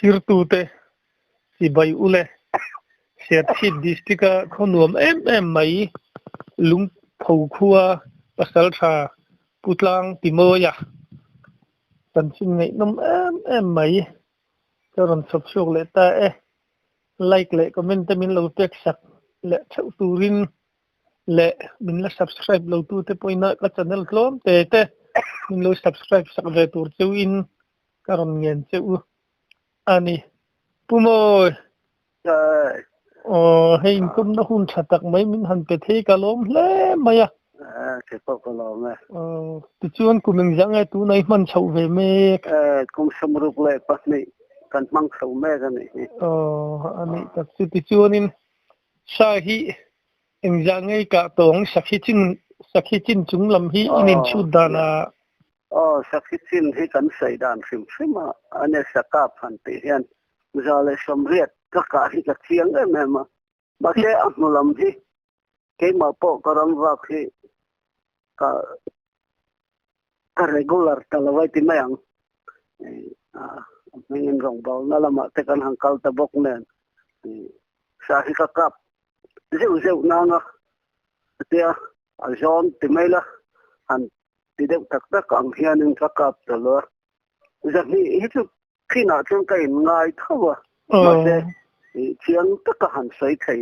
hirtute si bai ule serthit districta khonuam mai lung phau khua pasal tha putlang timoya tan sin ngai nom mai karon sop chok le ta like le comment min lo tek sak le chau turin le min la subscribe lo tu te poina ka channel tlom te min lo subscribe sak ve tur cheu in karon ngen cheu ani pumo hein kum na hun thatak mai min han pe the kalom hle maya cái bộ cái lò mà ti chuan kumeng jang ai tu nai man chau ve me cũng sum ruk le pas ni kan mang sâu me kan ni ani tak ti chuan in sa hi eng jang ai ka tong sakhi chin chung lam hi inin chu dana sakhi chin hi kan sai dan sim ma ane saka phan te hian zale somriat ka hi ka thiang em ma ba ke amulam hi ke ma po karam wa khi ka regular talawai ti mayang mengin rong bal na lama te kan hangkal ta bok nen sa hi ka kap zeu na nga te a zon ti maila han ti deu tak tak ang hian in ka kap ta lo zat ni hi chu khina chung kai ngai thawa ma se chiang ta ka han sai thai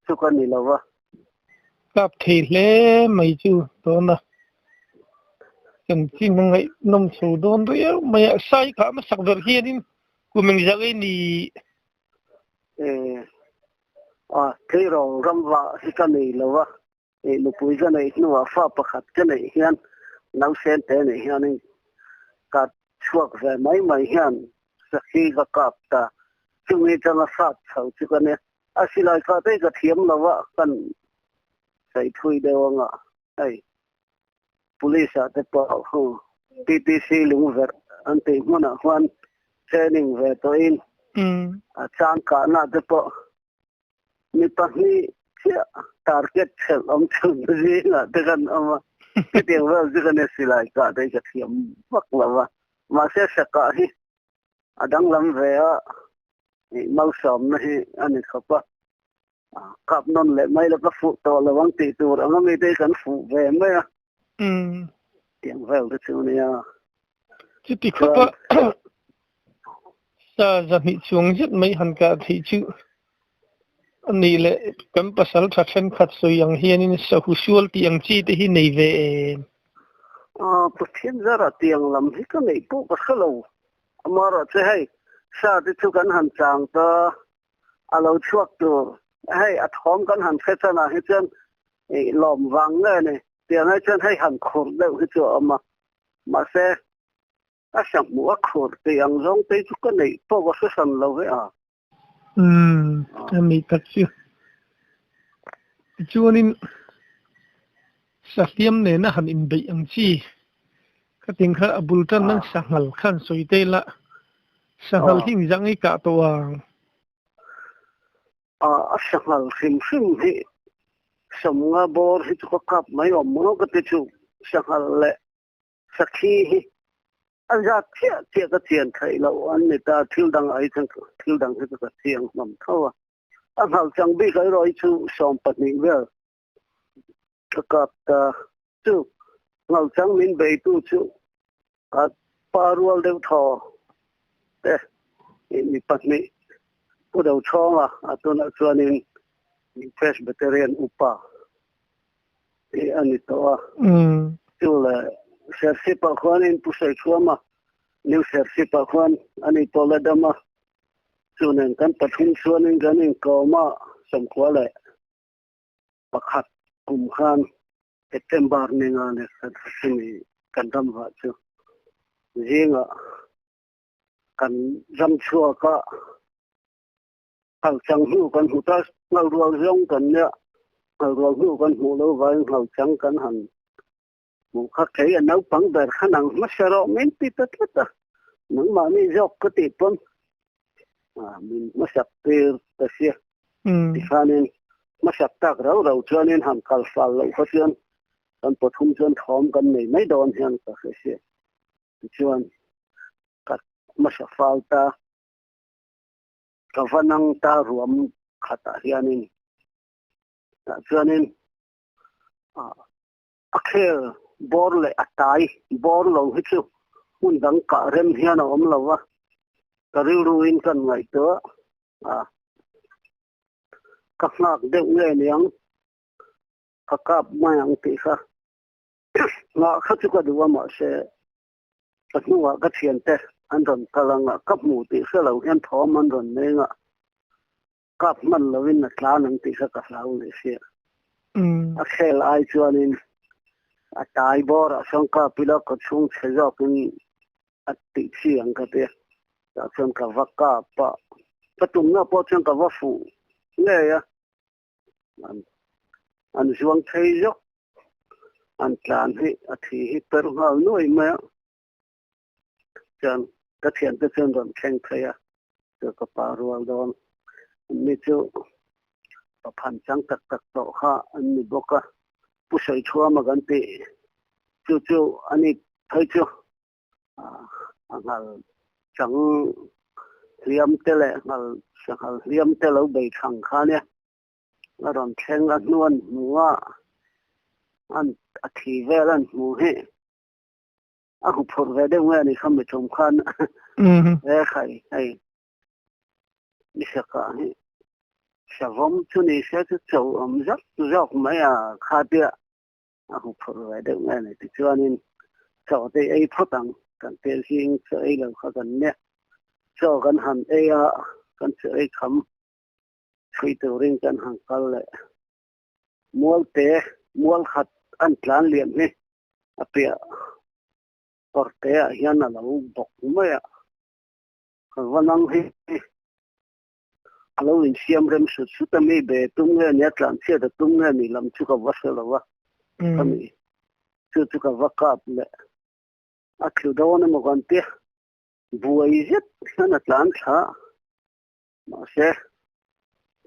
chu kan ni lawa kap thi le mai chu to na kan chin ngai nom chu don do ya mai sai kha ma sak ver hianin kumeng jagai ni thế rồi râm vợ thì cái này là vợ lúc bây giờ này nó pha bạc hạt cái này hiện nấu sen thế này hiện nên cả chuột về mấy hiện sau khi gặp cặp ta chúng mình cho nó sát sau chứ cái này xin lại cái cái thiếm là vợ cần sai thui đều ngạ ai police at the PPC lung ver ante mona huan training ve to in chang ka na de po ni pahni target sel chun ri na de kan ama ke te wel de kan silai ka de ka thiam mak lawa ma se saka hi adang lam ve a mau som na hi ani khapa kap non le mai la ka fu to lawang ti tur anga mi de kan fu ve me tiếng vèo cái chỗ này chứ thì không có sa ra thị trường rất mấy hàng cả thị chứ anh này lệ cấm pasal phát sinh khát soi yang hiền nên sa husual tiếng chi thì hin này về bất thiên ra là tiếng làm gì cái này bố bất khờ lâu mà rồi chứ hay sa thì chú cần hành trang ta alo chuột tu hay thom cần hành phết na hết chân lòm vàng này tiếng ấy chân hay hành khổ đều cái chỗ mà xe sang mua khổ tiếng giống tới chút cái này bao có sân lâu vậy em nghĩ thật chứ cho nên sa tiêm này nó hành in bị ăn chi cái tiếng khác abul tan nó sang hal khan soi tê la sang hal hình dạng ấy cả tổ sang hal sim thì sầm nga bor hi chu kap mai om mo ka te chu sahal le sakhi hi aja thia ka chian thai lo an ne ta thil dang ai chang thil dang hi ka chiang mam thawa an hal chang bi kai roi chu som patni vel ka kap ta chu ngal chang min be tu chu ka parwal deu tho te ni patni pu deu chonga atuna chuanin Presbyterian upa ani to tu la sersi pa kwan in pusai chuma new sersi pa kwan ani to la dama chunen kan pathum chuanin ganin koma sam khwale pakhat kum khan September ninga ne sini kan dam wa chu jinga kan jam chua ka hal chang hu kan hu ta ngau ruang rong kan ne hal ruang hu kan hu lo vai hal chang kan han mu kha thei an nau pang ber khanang ma sero men ti ta ta nang ma ni jok ka ti pon min ma sak per ta sia ti khanin ma sak tak rau chuanin ham kal fal lo ko chuan kan pathum chuan thom kan nei mai don hian ka sia chuan ka ma sak fal ta ka vanang ta ruam khata hianin chuanin a khel bor le atai bor lo hi chu mun dang ka rem hian om lawa ka riu in kan ngai to ka ngak de nge niang ka kap mayang ti kha nga kha chu ka duwa ma se patnuwa ka thian te an ron kalanga kap mu ti se lo hian thom an ron ne nga kap man lo in na tla nang ti kha ka hlau le se a khel ai chuanin a tai bor a sangka pila ko chung chheja kin a ti chiang ka te ta chon ka vakka pa patum na po chang ka wa fu le ya an zuang thei jo an tlan hi a thi hi per hal noi ma chan ka thian te chen ron kheng thaya to ka pa rual don mi chu pa phan chang tak tak to kha an ni boka pu sai thua ma gan te chu ani thai chu angal chang liam te le ngal sangal liam te lo bei thang kha ne la ron kheng a nuan muwa an a thi velan mu he a ku phur ve de ngwa ni kham be thom khan e khai ai ni saka he shavom chu ni se chu zak zak ma ya kha dia a ku phur ve de ngwa ni ti chuanin cho te ai photang kan tel hing che ai lo kha kan ne cho kan han e a kan che ai kham thui tu ring kan hang kal le mual khat an tlan liam he apia porte a hian a lo bok mai a vanang hi alo in siam rem su ta me be tum nge ne tlan che da tum nge ni lam chu ka wasela wa kami chu ka vakap le a khu do na mo kan te buai zet han atlan tha ma se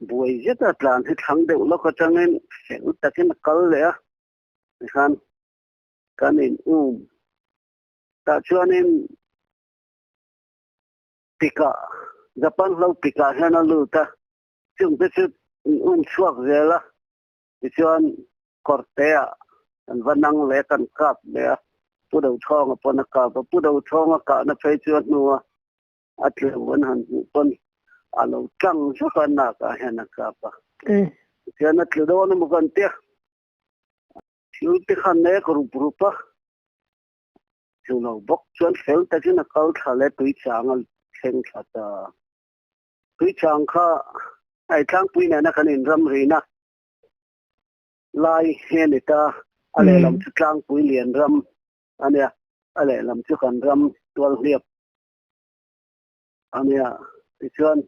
buai zet atlan hi thang de lo ka changen se u takin kal le a kan in ta chuanin pika japan lo pika hana lu ta chung te chu chuak zela ti chuan kortea an vanang le kan kap le pu do thong pon ka pu do thong ka na phei chuan nuwa atle wan han pon alo chang chu kan na ka hana ka pa tian na tlo do na mo kan te chu te khan ne group pa chu lo bok chuan fel ta chu na kal thale tui changal kheng thata tui chang kha ai thang pui na kan in ram ri na lai hen ta ale lam chu tlang pui lian ram ania ale lam chu kan ram tual liap ania ti chuan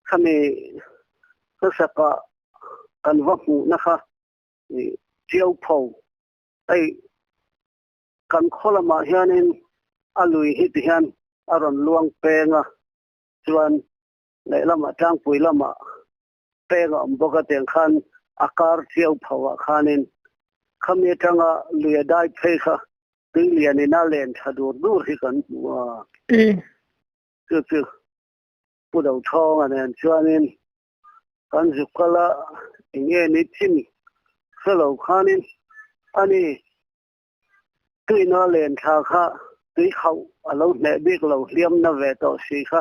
khami saka kan va mu na kha ni chiao pho ai kan kholama hianin alui hi hian aron luang penga chuan leilama tang pui lama penga boka teng khan akar chiao phawa khanin khami tanga luya dai phei kha liani na len thadur dur hi kan wa chu pu do thong an chuanin kan zukala nge ni chin selo khanin ani tui na len tha kha tui khau alo ne bik lo liam na ve to si kha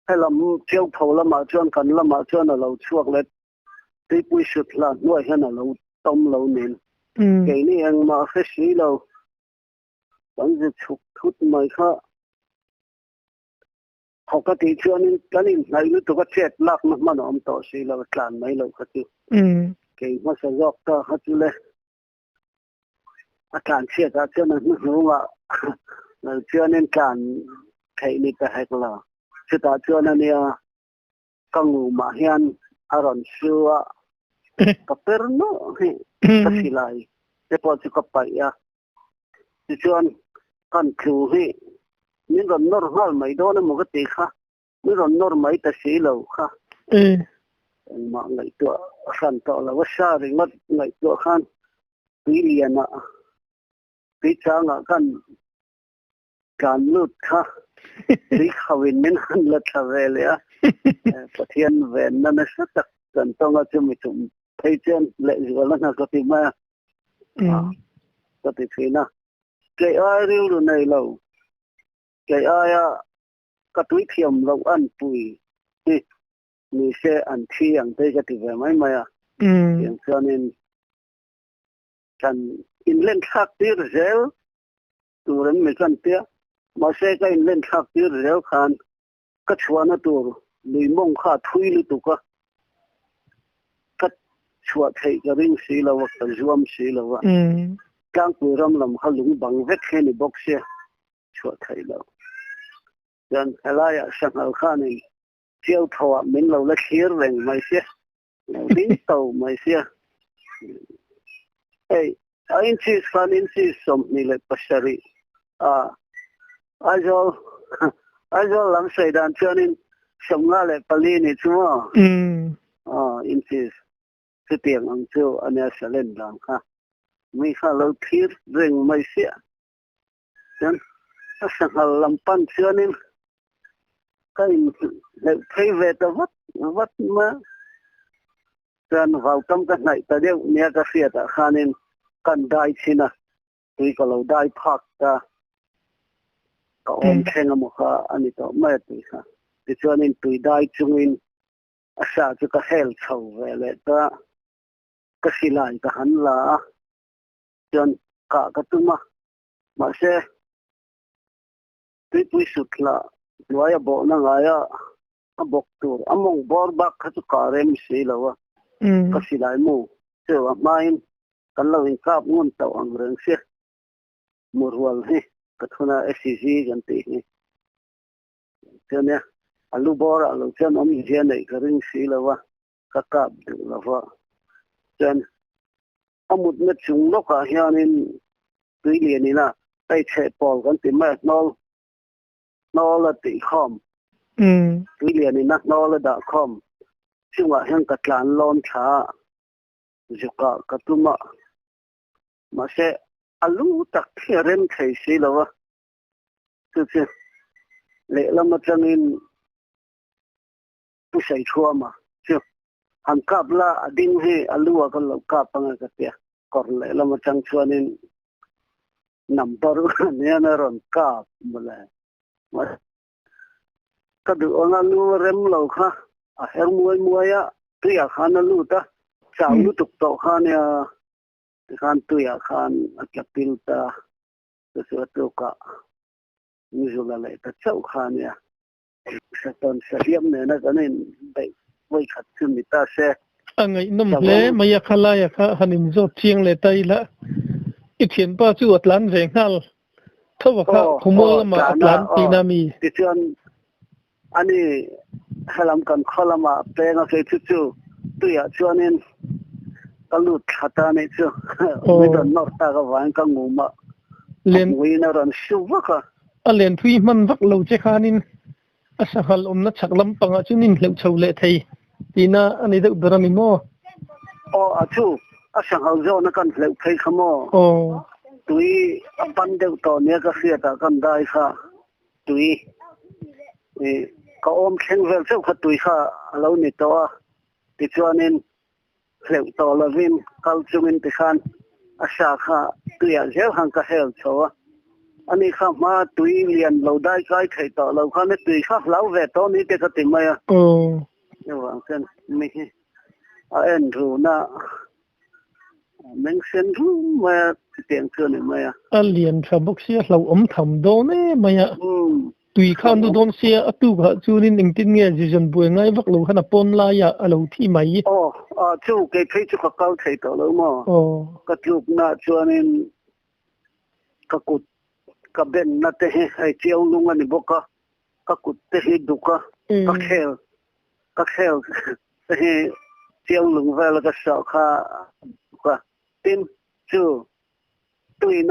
helam chiao pho lama chuan kan lama chuan alo chuak le tui pui sut la nuai han alo tom lo nin ke ni ang ma kha si lo kan zu chuk thut mai kha ka ti chuanin kanin ngai lu to ka chet lak ma man om to si lo tlan mai lo kha chu ke ma sa yok ta kha chu le akan che ta chuan na nu wa na chuanin kan thei ni ka hai la chu ta chuan ania kangu ma hian aron suwa ka perno he ka silai te po chu ka pa ya chuan kan khu he ni ron normal mai do na mo ka te kha ni ron normal ta si lo kha ma ngai to san to la wa sha ring mat ngai to khan biliana pi changa kan lut kha đi khâu in mình ăn lật về liền phát hiện về nó rất là cần tông ở trong mình thấy trên lệ vừa là nó có tìm mà có tìm thấy na cái ai riu rồi này lâu cái ai cái túi thiềm lâu ăn bùi mình sẽ ăn thiềm đây cái tìm về mấy mà thiềm cho nên cần in lên khác tiêu rêu tụi mình cần tiêu mà sẽ cái in lên khác tiêu rêu khan cái chuan nó tụi người mong khá thui đi tụi cái chuột thấy cái ring xí là vật cái zoom xí là vật càng cuối năm làm khá lúng bằng vết khen đi bóc xe chuột thấy là nên lại sang hậu khan này chiêu thọ mình lâu là khía rèn mày xe lính tàu mày xe hey anh chị khan anh chị sống như là bashari ajo làm say đàn cho nên sống nga lại pali này chứ mà anh chị cái tiếng anh châu anh ấy sẽ lên đàn ha mình khá lâu thiết rèn mày xe nên sang hậu làm pan cho nên cái thấy về tao vắt mà nên vào trong cái này ta đều nghe cái phía ta khá nên cần đại chi na tuy có lâu đại phật ta có ôm khen ở một cái anh ấy đó mấy tuổi ha thì cho nên tuổi đại trung in sao cho cái hell sầu về lại ta cái gì lại cái hắn là chân cả cái thứ mà sẽ tuy sụt là nói bộ nó ngay bọc tur among bor bak khatu karem si lawa kasi lai mu so main kan lo in kap ngun taw ang reng se murwal he kathuna scg ganti he tene alu bor alu chen om je nei karing si lawa ka kap du lawa chen amut na chung lo ka hianin tui lian ina tai che pol kan ti ma no la ti khom tui lian ina no la da khom chunga hang ka tlan lon tha zuka katuma ma se alu tak thiaren thei si lawa tu che le lama changin tu sai chua ma chu han kap la ading he alu ka lo ka panga ka tia kor le lama chang chuanin number ne na ron ka mala ma ka du ona lu rem lo kha a her muai ya tuya khan lu ta chau lu tuk to khan ya khan tuya khan akapil ta so to ka ni jola le ta chau khan ya sa ton sa liam ne na kan in dai wai khat chun mi ta se angai nom le maya khala ya kha hanin zo chiang le tai la i thian pa chu atlan ve ngal thawa kha khumol ma atlan pinami ti chuan ani halam kan kholama penga ke chu tuya chuanin kalut khata nei chu mi don nor ta ga wan ka nguma len wina ran shuwa ka alen thui man vak lo che khanin asahal omna chaklam panga chunin hleu chole thei tina ani de berani mo achu asahal zo na kan hleu thei khamo tui apan de to ne ka khia ta kan dai kha tui ka om khen vel chau kha tui kha alo ni to ti chuanin hleu to lovin kal chungin ti khan asha kha tuya zel hang ka hel chowa ani kha ma tui lian lo dai kai thei to lo kha ne tui kha lau ve to ni te ka ti mai ne wa kan mi a en ru na men sen ru ma tiang chu ni mai a lian tha bok sia hlo om tham do ne maya tui khan du don sia atu ga chunin ingtin nge jijon bui ngai vak lo hana pon la ya alo thi mai chu ke thei chu ka kal thei to lo mo ka tluk na chuanin ka kut ka ben na te he ai chiao lunga ni boka ka kut te hi duka ka khel te he chiao lung vel ka sa kha ka tin chu tui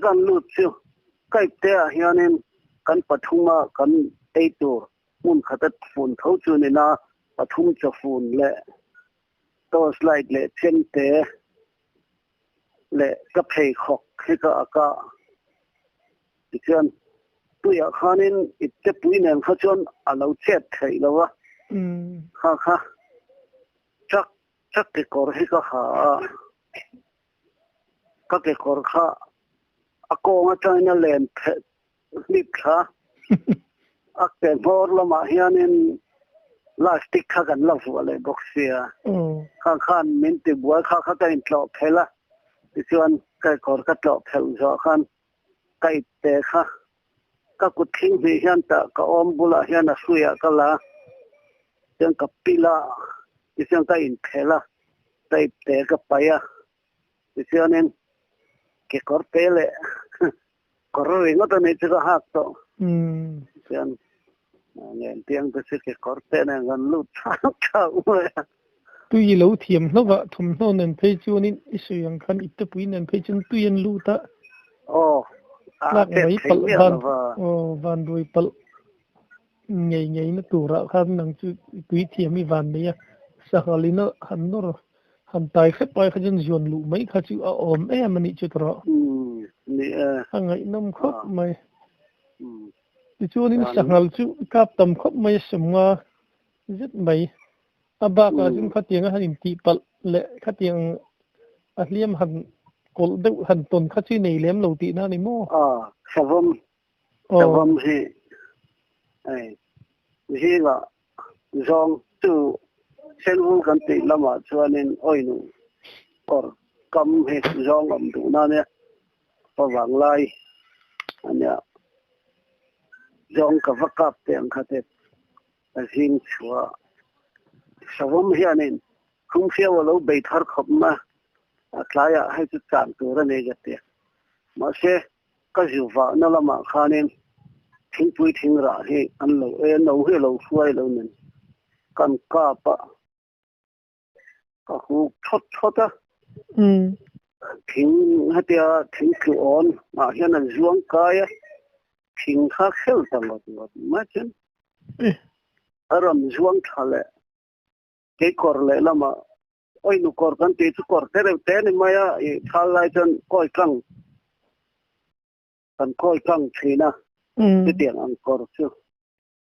kan lut chu kai te hianin kan pathuma kan eitur mun khatat phun thau chu ni na pathum cha phun le to slide le chen te le ka phei khok he ka aka tian ปุยข้านินอิตปุยเนี่ยเขาชวนเราเช็ดไทยแล้ววะค่ะจักเกกอร์ให้ก็หาก็เกกอร์ค่ะอากงอาจารย์เนี่ยเล่นเพชรลิบค่ะอักเป็นพอร์ละมาเฮียนินลาสติกข้ากันลับวัวเลยบอกเสียข้ามินติบัวข้ากันอินทลอเพละที่ส่วนไก่กอร์ก็ทลอเพลจ้าข้าไก่เตะค่ะก็กุดทิ้งไปเฮียนแต่ก็อมบุละเฮียนสุยก็ละยังกับปีละที่ส่วนก็อินเพละไก่เตะก็ไปอ่ะที่ส่วนนั้นเกกอร์เตะเลยก็รู้เองว่าตอนนี้จะหักต่อที่ส่วนเนี่ยเตียงไปซื้อเกกอร์เตะเนี่ยกันลูกช้างช้างเลยตุยเหลาเทียมแล้วก็ทำโน่นนั่นเพจจูนี่อิสุยังคันอิตปุยนั่นเพจจนตุยันลูตะลากไว้ปลวันด้วยปลไงนะตัวเราข้ามนังจุตุยเทียมมีวันเนี่ยสักลินะหันนรหันตายแค่ไปขยันจวนลูไม่ขจูอมมันนี่จุดเรานี่หังไงน้ำคบไม่ที่จูนี่สักหัลจูกับตำคบไม่สมงาจิตไม่อาบากาจุนขัดยังหันตีปลเละขัดยังอัลเลียมหันกอลดูหันต้นขัดชื่อในเลี้ยมเหล่าตีน่าในโม่สวมที่ที่ละจงตู้เส้นวุ้งกันตีละมาชวนนินอ้อยนูก็กำให้จงกำดูนั่นเนี่ยพอวางไล่อันเนี้ยจงกับวักกับเตียงขัดเด็ดสิ่งชัวสวมเฮียนินคุ้มเสียว่าเราไปทาร์ขบมาคล้ายให้จุดการตัวนั่นเองเตียมาเสียก็อยู่ว่านั่นละมาข้านินทิ้งปุยทิ้งราให้อันเราเราให้เราช่วยเราเนี่ยกันกาปะก็หูทดอ่ะทิ้งให้เดียทิ้งคืออ่อนมาเห็นนั่นจวงกายทิ้งข้าเข้าตลอดมาเช่นอารมณ์จวงทะเลเกี่ยกอร์เลยละมาโอ้ยนุกอร์กันตีสุกอร์เตนี่มาอ่ะทะเลจนก้อยกังกันก้อยกังทีนะที่เตียงอังกอร์ชื่อ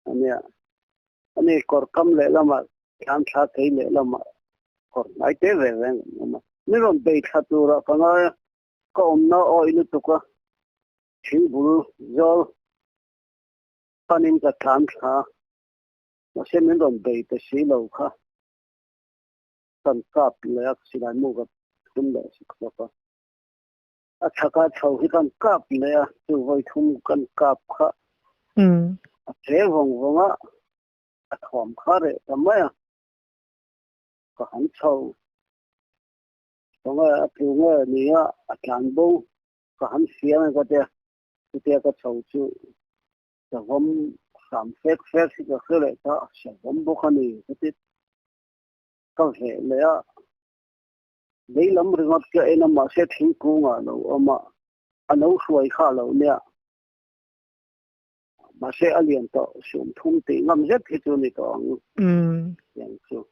อันนี้กอร์กำเลยละมาการชาติเลยละมากอร์ไม่เตะเรื่องมานี่เราไปทัดตัวกันเลยก็อมน้าอ้อยนี่ตุกะชิงบุลจอลปันินกับทานชามาเช่นนี้เราไปแต่สีเหลาค่ะกันกับเลยสิลายมูกับทุ่มเลยสิครับอาชากาชาวที่กันกับเลยตัวไว้ทุ่มกันกับค่ะเจ้าวงอ่ะถอมข้าเลยทำไมก็หันชาวตรงถึงนี่อาจารย์บุ้งก็หันเสียงก็เดี๋ยวก็ชาวจู่แต่ผมสามเฟกที่ก็คือเลยก็เสียงผมบุคนี่ก็ติดก็เห็นเลยนี่ลำเรื่องก็เอ็นมาเสียทิ้งกูอ่ะเรามาอันนู้นช่วยข้าเราเนี่ยมาเสียเลี้ยงต่อส่วนทุ่มตีงำเย็ดที่ตัวนี้ก็อย่างจู่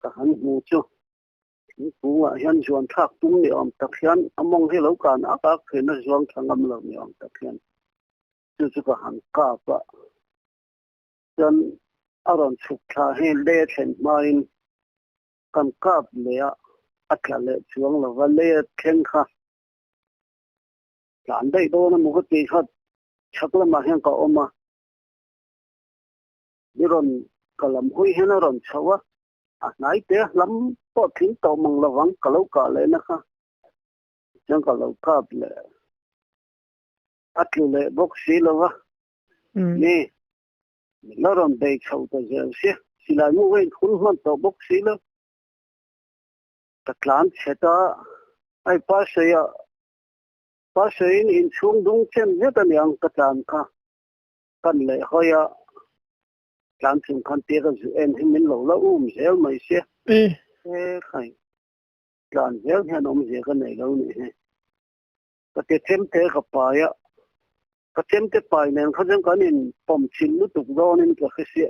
ก็หันหูจู่กูอ่ะยันชวนทักตุ้มเนี่ยตะเคียนมองให้เราการอากาศเห็นชวนทางกำลังเนี่ยตะเคียนจู่ก็หันกาบจนอารมณ์สุขท้าให้เล่เห็นมาอินกันกาบเลยอัตเลช่วงเราวันเล่เข่งค่ะหลานได้โดนมุกตีเขาชักละมาเห็นก็ออกมาดิรอนก็ลำหุยเห็นรอนชาวไหนเตะลำปอทิ้งต่อมังระวังก็แล้วก็เลยนะคะจังก็แล้วก็เลยอัตเลบอกสิแล้ววะนี่แล้วรอนได้ชาวตัวเจ้าเสียสิลายมูเว้นคุณมันต่อบอกสิแล้วตะกลานเสตาไอ้ป้าเสียอินช่วงดงเช่นเนี่ยตอนยังตะกลานค่ะกันเลยเขาการถึงคันเตียก็จะเอ็นให้มันหล่อแล้วเสียไม่เสียใครการเสียแค่น้องเสียกันไหนแล้วนี่ก็เต็มเตะกับไปก็เต็มเตะไปเนี่ยเขาจะกันอินปมชินนุตุกโดนี่ก็เสีย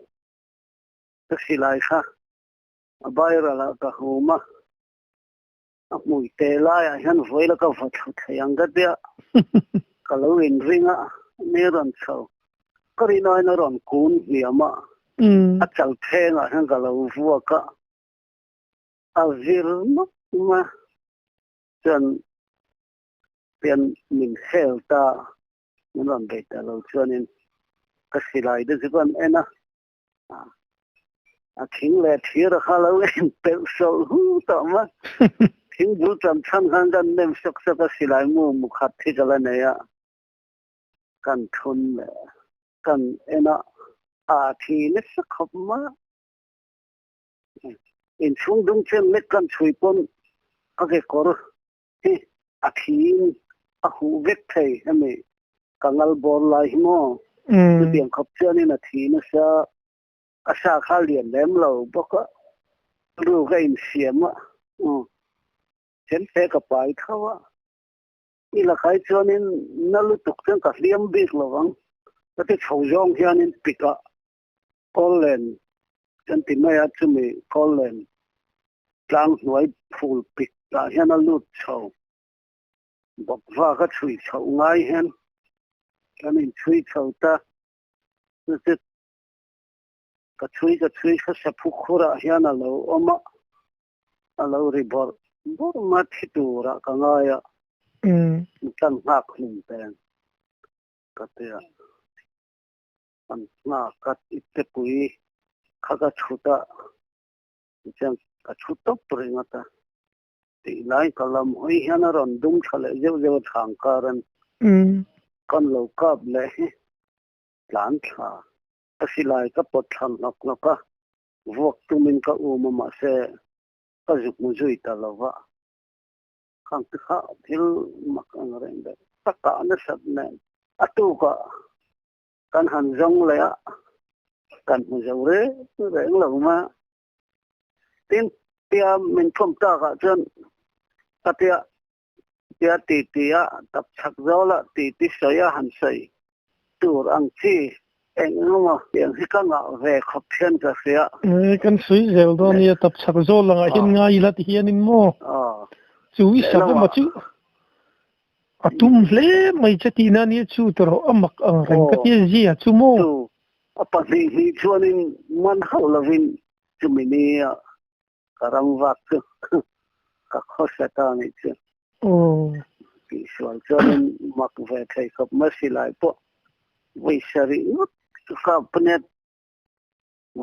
ก็สิไลค่ะบายระละก็หัวมามุยเตล่ายันไฟแล้วก็ฟัดยังก็เดียก็เราเห็นริง นี่รันเช้าก็รีน้อยนรันกูนเนี่ยมาอาจารย์เทงอ่ะฮังก็เราฟัวก็อาวิลมาจนเป็นมินเฮลตามันรันไปแต่เราชวนนี่ก็สิไลด์ด้วยกันเอ็นะทิ้งเลยที่เราเขาเราเองเป็นโซ่ต่อมาทิ้งดูจำชั้นกันเดิมสักก็สิไลมูมุขัดที่กันแล้วเนี่ยกันทุนเลยกันเอ็นะทีนี้สักขบมาอินช่วงดึงเช่นเล็กกันช่วยปนก็เกี่ยวกับทีหูเวกไทยใช่ไหมกังลบอลไลน์มั่งเบี่ยงขบเชื่อนี่นาทีนะซะอาชาข้าเรียนแล้วเราบอกว่ารู้ก็อินเสียมอ่ะเช่นเสกไปเขาว่านี่ละใครเชื่อนี่นั่นรู้ตุกเส้นกับเลี้ยมบิ๊กระวังแล้วที่ชาวจงเฮียนี่ปิกะกอลเลนจนที่ไม่อาจจะมีกอลเลนกลางหน่วยฟูลปิกแต่เฮียนั่นรู้ชาวบอกว่าก็ช่วยชาวง่ายเห็นแล้วนี่ช่วยชาวตาคือก็ช่วยเขาจะพูดคุยเฮียนั่นเราเรารีบอร์มาที่ตัวละก็ง่ายอ่ะตั้งหากหนึ่งแต่ก็เดียมันน่ากัดอิตเตปุยข้าก็ชุดอ่ะจังก็ชุดตัวเปรี้ยงอ่ะที่ไล่กลำห้อยเฮียนั่นรอนดุงทะเลเจ้าทางการันกันโลกับเลยหลานข้าสิไลก็ปวดทางนักก็พวกตุมินก็มาเสก็จุกมุจุยตลอดว่าข้างที่ข้าที่มักอะไรแบบตะการนั่นสัตว์เนี่ยตัวก็การหันจงเลยอ่ะการหันจงเรื่องหลังมาทิ้งเตียมันคมตากจนเตียตีอ่ะตับชักเจ้าละตีเสียหันใส่ตัวอังที่เองว่าอย่างที่ก็งาเวขบเพียนจะเสียกันสวยเซลตอนนี้ตับชักโซลังเห็นง่ายละที่เห็นนิโม่จู่วิสับมาจู่ตุ้มเล่ไม่จะตีนั่นนี่จู่ตัวเรามักเร่งก็ที่จีอ่ะจู่โม่ปัจจุบันช่วงนี้มันเขาละวินจู่มินีอ่ะกำลังวักก็ข้อเสียตานี่จู่ปีส่วนช่วงนี้มักเวทให้กับมาสิไลปะวิสริกับเนี่ย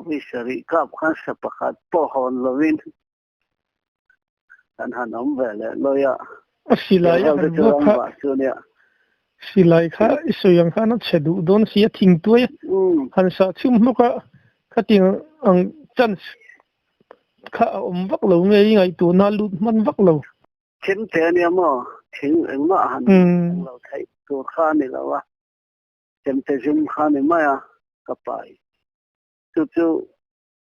วิสริกับข้าศึกประคัดปะฮอนลวินอันหันอมเวลเลยอ่ะสิไลอันว่าข้าสิไลข้าส่วนข้านั่นเฉดูโดนเสียทิ้งตัวหันสะชุ่มมุกข้าทิ้งจันข้าอมวักเหลวไงตัวน่าลุ้นมันวักเหลวเช่นแต่เนี่ยมั้งทิ้งเองมั้งหันเราใช้ตัวข้านี่แล้ววะเช่นแต่จุ่มข้านี่มั้ยก็ไปจู่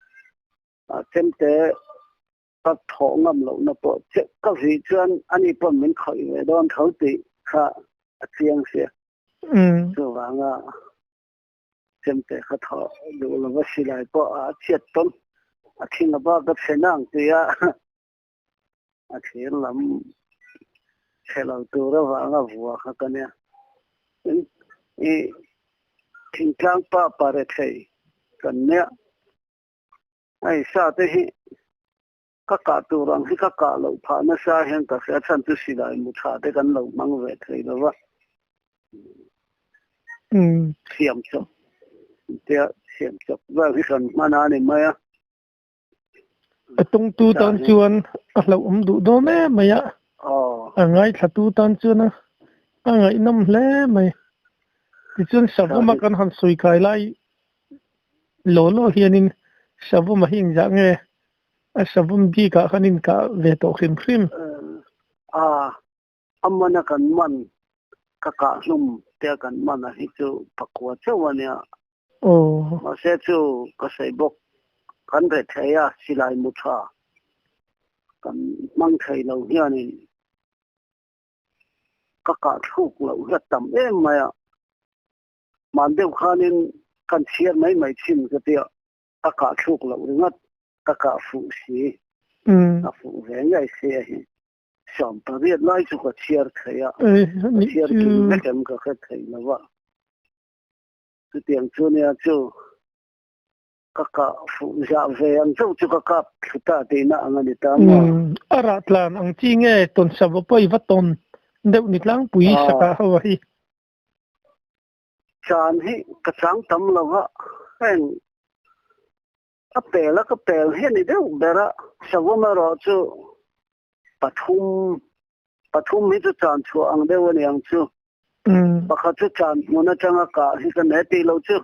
ๆเช่นแต่ตัดท้องงำเหลวนะปะเจ้าก็วิจารณ์อันนี้ปนมันข่อยโดนเขาตีข้าเสียงเสียจู่ว่าง่ะเช่นแต่ข้าท้อดูแล้วว่าสิไลปะเชียดต้นทิ้งกับว่ากับเสนังตีอ่ะเขียนลำเชื่อเราตัวเราว่าง่ะวัวข้ากันเนี่ยทิ้งกลางป่าปาร์ตี้กันเนี่ยไอ้ชาติที่ก็กาตัวรังที่ก็กาเราผ่านสาเหตุก็เสียฉันตุสิได้มุชาได้กันเรามังเวทีแล้วว่าเสียมจบเดี๋ยวเสียมจบว่าที่ฉันมานานนี่ไหมอ่ะตรงตูตอนชวนเราดูโดนแม่ไหมอ่ะไงถ้าตูตอนชวนนะไงน้ำเล่ไหมที่ชวนชาวมากันหันสุยไกไลโลเฮียนินชาวมาหิงจังเงชาวดีกะขันินกะเวทโอคิมคริมมันกันมันกะลุ่มเตียกันมันให้จูปักวัวเจ้าวันเนี่ยมาเสียจูก็ใส่บกกันเรทเฮียสิไลมุชากันมังไทยเราเฮียนี่กะทุกเราจะทำไหมอ่ะมันเดียวขานินกันเชียร์ไม่ชิมก็เดียวกะทุกเราเรื่องกะฟูสีฟูแรงใหญ่เสียสามประเทศไล่จุกเชียร์เทียเชียร์กินไม่เต็มก็แค่ไทยแล้วว่า tu tiang chu nia chu kaka fu ja ve ang chu chu kaka thuta te na ang ani ta ma ara tlan ang chi nge ton saw poi va ton deuh ni tlang pui saka hawa hi chan hi ka chang tam lawa en apela ka pel he ni deuh bera sawama ro chu pathum hi chu chan chu ang deuh ani ang chu pakhat chu chan mona changa ka hi ka ne ti lo chu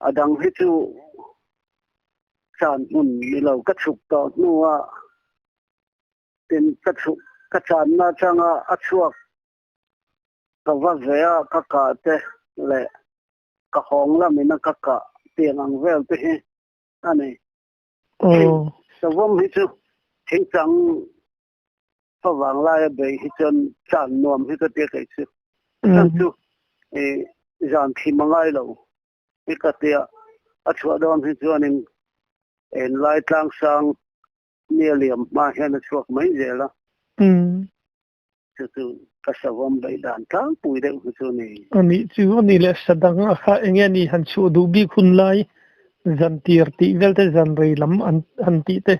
adang hi chu chan mun ni lo ka chuk to nuwa tin ka chuk ka chan na changa achuak ka va ve ka ka te le ka hong la mina ka ka tiang ang vel te hi ani sawam hi chu thing chang pa wang la be hi chon chan nom hi ka te kai chu chan chu jan thi mangai lo hi ka te achua don hi chu anin en lai tlang sang nia liam ma hian chuak mai zela chu kasawam bai dan tlang pui de chu ni ani chu ani le sadang kha enge ni han chu du bi khun lai zan tir ti velte zan rei lam an ti te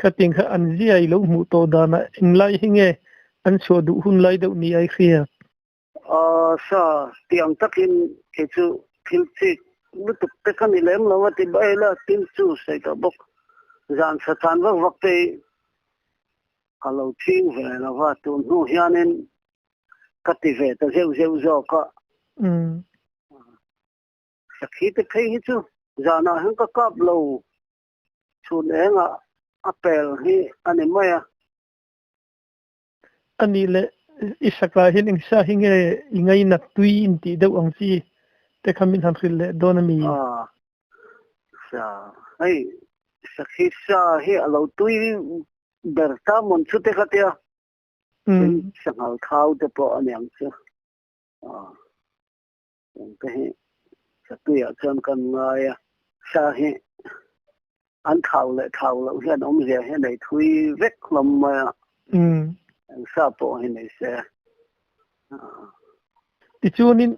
khating kha an ji ai lo mu to dana ing lai hinge an chu du hun lai deuh ni ai khia sa tiang takin ke chu thil chi lu tuk te kan ilem lawa ti bai la tin chu sai ka bok zan sa chan wak te alo thing ve la wa tu nu hianin kati ve ta zeu zo ka sakhi te phei hi chu zana hang ka kap lo chun enga apel hi ani maya ani le isaka hin ing sa hinge ingai na tui inti deuh ang chi te khamin han khil le donami sa ai sakhi sa hi alo tui ber ta mon chu te khatia sangal thau te po anyang chu ke hi sakhi a chan kan ngai sa hi an thau lo hian om zia he nei thui vek lam ma sa po hi nei se ti chunin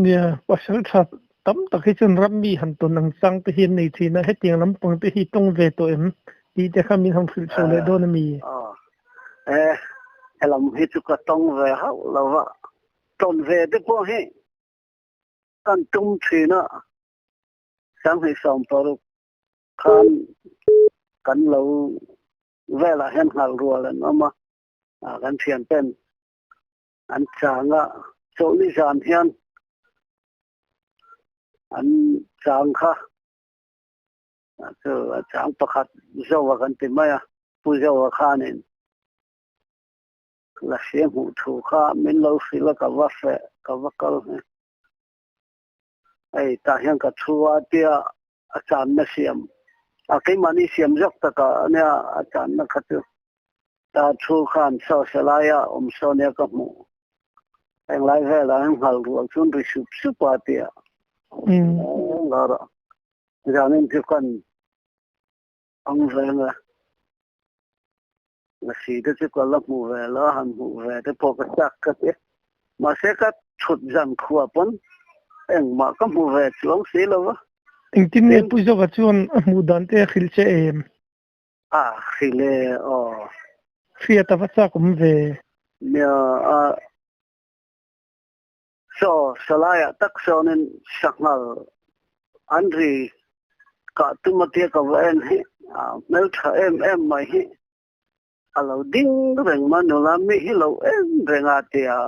nia pasal tha tam tak hi chun rammi han ton ang chang te hin nei thina he tiang lam pang te hi tong ve to em ti te khamin ham khil chole donami elam hi chu ka tong ve ha lawa ton ve te po he kan tum thina sang hi som paru kan lo vela hen hal rualan ama kan thian pen an changa choli jan hian an chang kha chang pakhat zowa kan ti maya pu zowa khanin la se mu thu kha min lo sila ka wa fe ka wa kal ai ta hian ka thuwa tia a chan na siam a kai mani siam jok ta ka ania a chan na khatu ta thu khan so salaya so ne ka mu ang lai ve la ang hal ru chun ri su pa tia ngara jamin ti kan ang ve la si de ti ko la mu ve la han mu ve te po ka sak ka te ma se ka chut jam khuwa pon eng ma ka mu ve chuang si lo wa ing tin ne pu zo ka chuan mu dan te khil che em khile fia ta fa kum ve nia so salaya tak sonen sakmal andri ka tumatia ka ven hi mel tha em mai hi alo ding reng manula mi hi lo em renga tia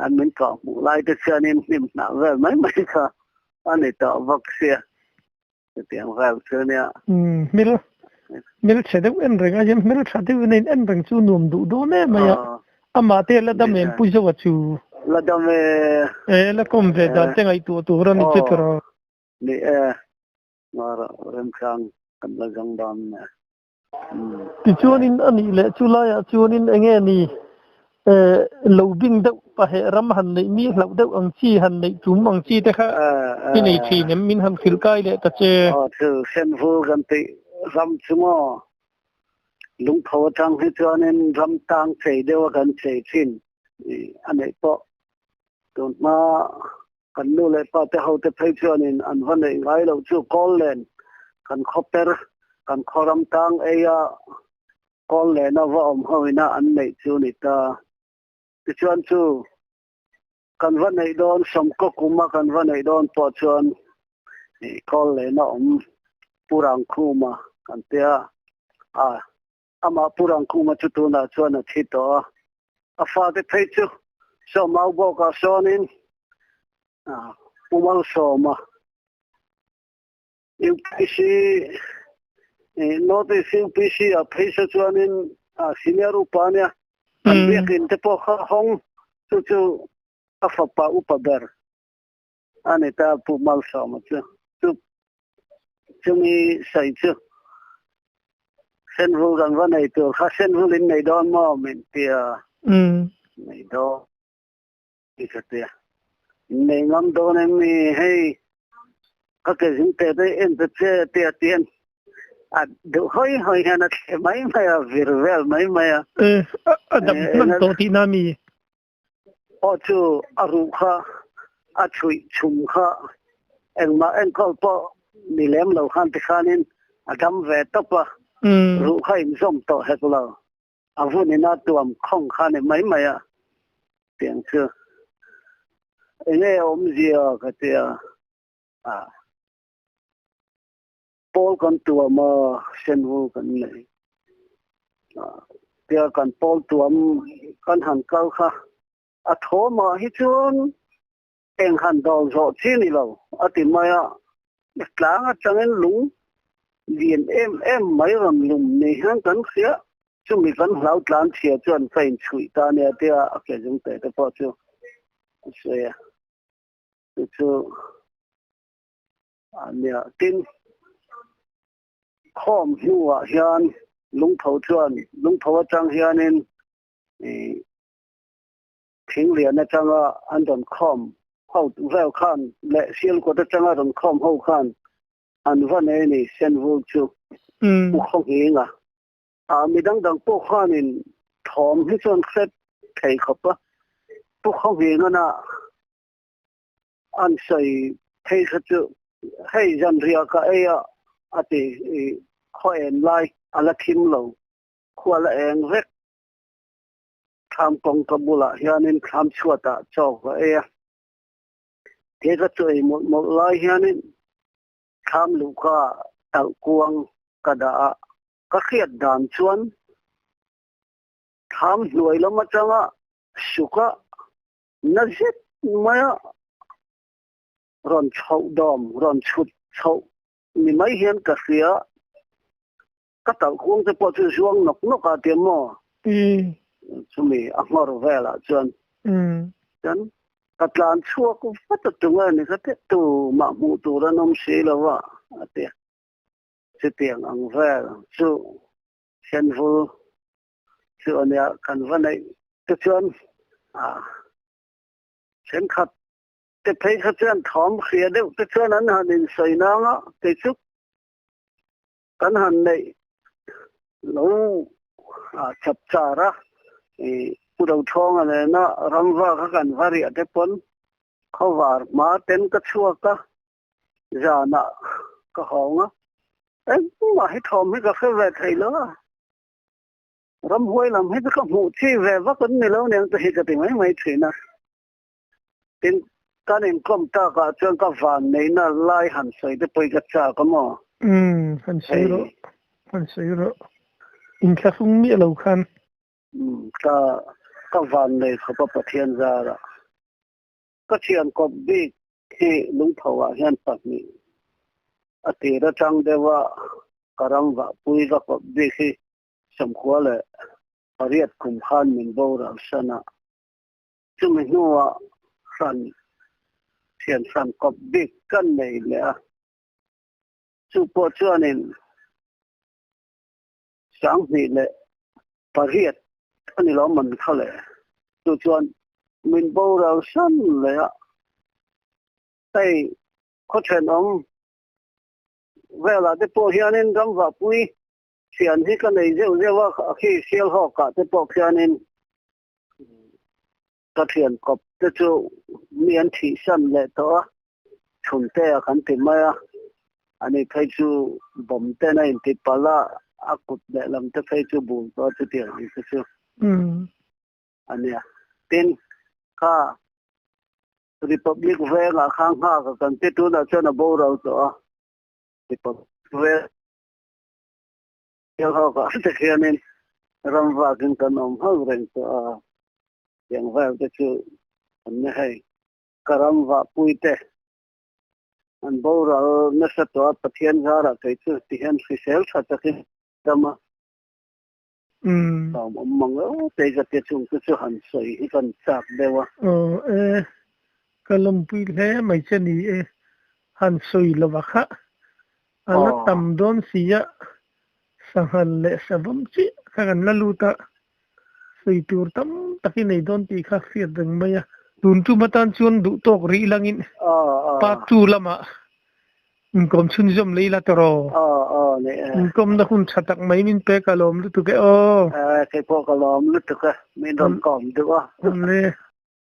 an min ka mu lai te chanin nim na ve mai ka ani ta vaksia tiang vel chania mil chede en renga jem mil thate nen en reng chu num du do ne maya ama te la da men pu zo wa chu la da me la kom ve da te ngai tu ran ni chitra ni mara rem khang kan la jang dam ne ti chuanin ani le chula ya chuanin enge ni lo bing deuh pa he ram han nei mi hlau deuh ang chi han nei chum ang chi te kha ti nei thi nem min han khil kai le ta che chu sen vu kan ti ram chumo lung tho tang hi chuanin ram tang chei dewa kan chei thin anei po ton ma kan nu le pa te ho te phei chuan in an van nei ngai lo chu kol len kan khoper kan khoram tang eya kol le na wa hoina an nei chu ni ta ti chuan chu kan van nei don som ko kuma kan van nei don po chuan kol le na purang khuma kan tia ama purang khuma chu tu na chuan a thi to a fa te phei chu so mau bo ka sonin umal so ma UPC notice UPC a phei sa chuanin senior upania an biakin te po kha hong chu a fa pa upaber ani ta pu mal so ma chu mi sai chu sen vu gan va nei tu kha sen vu lin nei don mo min tia nei do ikatia nei ngam do ne mi hei ka ke jing te de en te te tien do hoi hana ke mai virvel mai adam man to ti na mi o chu aru kha a chui chum kha en kol po ni lem lo khan ti khanin adam ve topa ru kha in som to heklo avu ni na tuam khong khan mai tiang chu ene zia ka tia Paul kan tuam senwu kan nei tia kan Paul tuam kan han kal kha a thoma hi chun eng han dol zo chi ni lo ati maya tlang a changen lung lien em mai ram lum ni han kan khia chu mi kan hlau tlan chia chuan fain chui ta ne tia a ke jung te po chu so ya chu ania tin khom huwa hian lung tho chuan lung tho chang hianin thing lian na changa an don khom ho vel khan le sial ko ta changa don khom ho khan an van nei ni sen vu chu u khong hinga midang dang po khanin thom hi chon khet thei khopa pu khong hinga na an sai thei khachu hei jan ria ka eya ati kho en lai ala khim lo khwala eng vek tham kong kabula hianin tham chuata chok eya te ka choi mo lai hianin tham lu ka tal kuang kada ka khiat dan chuan tham hnuai lama changa suka nazet maya ron chau dom ron chut chau ni mai hian ka khia ka tal kuang te po chu suang nok ka te mo chumi a ngor vela chuan chan katlan chua ku fata tunga ni ka te tu ma mu tu ra nom se la wa ate se tiang ang vel chu sen vu chu ania kan vanai te chuan sen khat te phei khat chuan thom khia deuh te chuan an hanin soinanga te chu kan han nei lo chap chara pu dau thong ale na ramwa ka kan vari ate pon khawar ma ten ka chua ka jana ka honga ma hi thom hi ka fe thei lo ram huai lam hi ka mu chi ve va kan ni lo ne ta hi ka ti mai thina tin kan in kom ta ka chuan ka van nei na lai han sai te poi ka cha ka mo han sai ro in ka sung mi lo khan ka van nei khapa pathian za ra ka chian ko bi ki lung thawa hian pakni ati ra chang dewa karam wa pui ga ko bi ki samkhwale ariat kum khan min bo ra sana chumi nuwa san thian san ko bi kan nei le chu po chuanin sang ni le pariat ani lo man khale chu chuan min bo ra san le ai ko chen vela de po hianin gam wa pui sian hi ka nei zeu zewa khi sial ho ka te po hianin ก็เทียนกบจะจูเมียนที่สั้นเลยตัวชุนเตะกันติมาอันนี้ใครจูบ่มเตะในติปลาอากุดเดลำจะใครจูบุญตัวจะเตียงนี่จูอันเนี้ยตินข้าริพับลิกเวงอ่ะข้างข้ากันติดตัวน่ะเจ้าหน้าบ่เราตัวริพับเวงเดี๋ยวเขาก็จะเขียนนี่รำว่ากันกันอมห้องเร่งตัวอย่างว่าจะจูอันนี้ให้กรำว่าปุยเตอันบ่เราเนี่ยสัตว์ปะเทียนการะใครจูที่เห็นฟิเซลชัดขึ้นดำตามมังเตะจะเตะจุงจูหันใส่กันจับเดียวกลมปุยแล้ไม่ใช่นี่หันสุยละวะค่ะอันนั้นตำโดนเสียสังหันเละสบมจีข้ากันละลูตาสุยตัวตั้มตะกี้ในโดนตีข้าเสียดังไหมอะดุนจุมาตันชวนดุตกรีลังอินปาตูละมากรมชุนจมลีละตรอเนี่ยกรมนักหุ่นชัดตักไม่มินเปกะลมลุตุกะเคยพอกะลมลุตุกะไม่โดนกอมด้วยเนี่ย